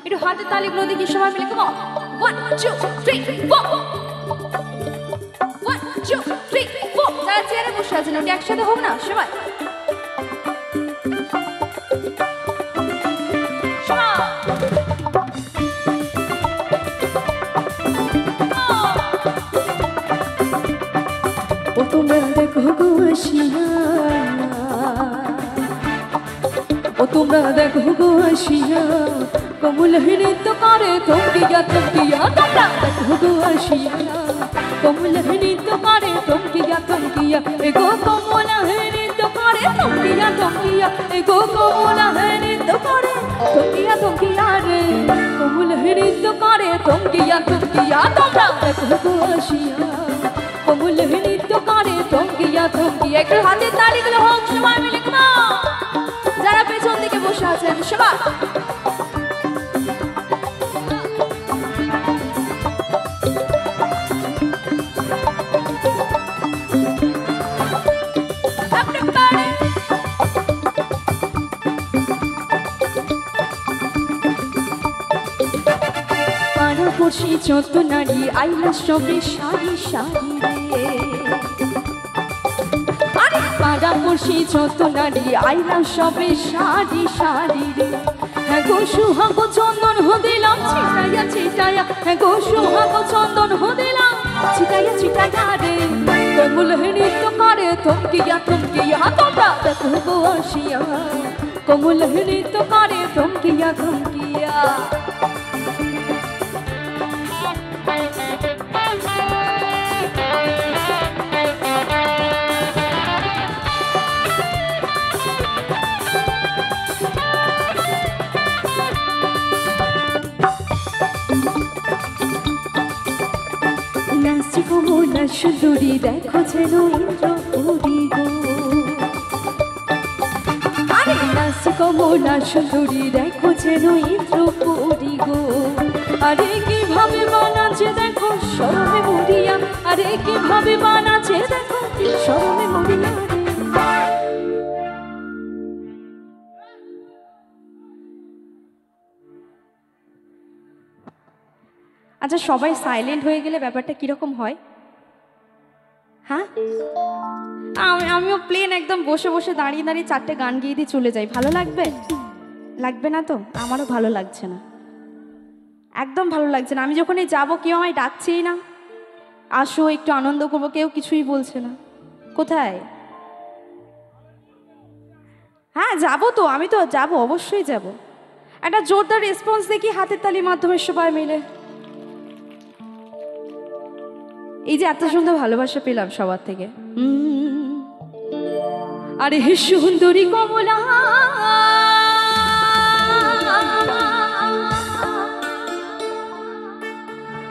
একটু হাতের তালিগুলো দেখি সবাই মিলে come on 1 2 3 4 1 2 3 4 যারা চেয়ারে বসে আছেন ওটা একসাথে হোক না সবাই ও তোমরা দেখো গো আসিয়া ও তোমরা দেখো গো আসিয়া কমল নৃত্য করে থমকিয়া থমকিয়া তোমরা দেখো গো আসিয়া কমল নৃত্য করে থমকিয়া থমকিয়া এগো কমল নৃত্য করে থমকিয়া থমকিয়া এগো কমল নৃত্য করে থমকিয়া থমকিয়া রে কমল নৃত্য করে থমকিয়া থমকিয়া তোমরা দেখো গো আসিয়া কমল নৃত্য করে থমকিয়া থমকিয়া একটু হাতের তালিগুলো হোক সবাই মিলে যারা পেছন দিকে বসে আছেন সবাই পাড়াপড়শি যত নারী আইলা সবে সারি সারি রে আরে পাড়াপড়শি যত নারী আইলা সবে সারি সারি রে হ্যাঁ গো সুহাগ চন্দন হদিলাম ছিটাইয়া ছিটাইয়া হ্যাঁ গো সুহাগ চন্দন হদিলাম ছিটাইয়া ছিটাইয়া রে কমল নৃত্য করে থমকিয়া থমকিয়া তোমরা দেখো গো আসিয়া কমল নৃত্য করে থমকিয়া থমকিয়া নাচি কমলা সুন্দরী দেখো যেন ইন্দ্রপুরী গো আরে নাচি কমলা সুন্দরী দেখো যেন ইন্দ্রপুরী গো আরে কিভাবে বানাচ্ছে দেখো শরমে মরিয়া আরে কিভাবে বানাচ্ছে দেখো শরমে মরিয়া আচ্ছা সবাই সাইলেন্ট হয়ে গেলে ব্যাপারটা কিরকম হয় হ্যাঁ আমিও প্লেন একদম বসে বসে দাঁড়িয়ে দাঁড়িয়ে চারটে গান গিয়ে দিয়ে চলে যাই ভালো লাগবে লাগবে না তো আমারও ভালো লাগছে না একদম ভালো লাগছে না আমি যখনই যাবো কেউ আমায় ডাকছেই না আসো একটু আনন্দ করবো কেউ কিছুই বলছে না কোথায় হ্যাঁ যাবো তো আমি তো যাবো অবশ্যই যাব একটা জোরদার রেসপন্স দেখি হাতের তালির মাধ্যমে সবাই মিলে এই যে এত সুন্দর ভালোবাসা পেলাম সবার থেকে আরে হে সুন্দরী কমলা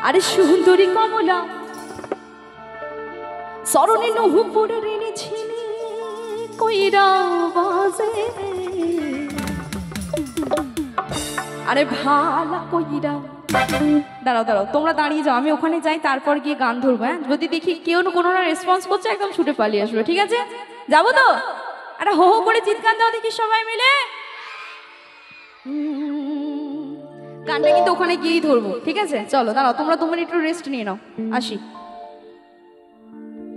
আরে সুন্দরী কমলা সরণে নহপুরে রেনেছিলি কইরা বাজে আরে ভালা কইরা দাঁড়াও দাঁড়াও তোমরা দাঁড়িয়ে যাও আমি ওখানে যাই তারপর গিয়ে গান ধরবো হ্যাঁ যদি দেখি কেউ কোনো না রেসপন্স করছে একদম ছুটে পালিয়ে আসবে ঠিক আছে যাবো তো আরে হো হো করে চিৎকার দাও দেখি সবাই মিলে গানটা কিন্তু ওখানে গিয়েই ধরবো ঠিক আছে চলো দাঁড়াও তোমরা একটু রেস্ট নিয়ে নাও আসি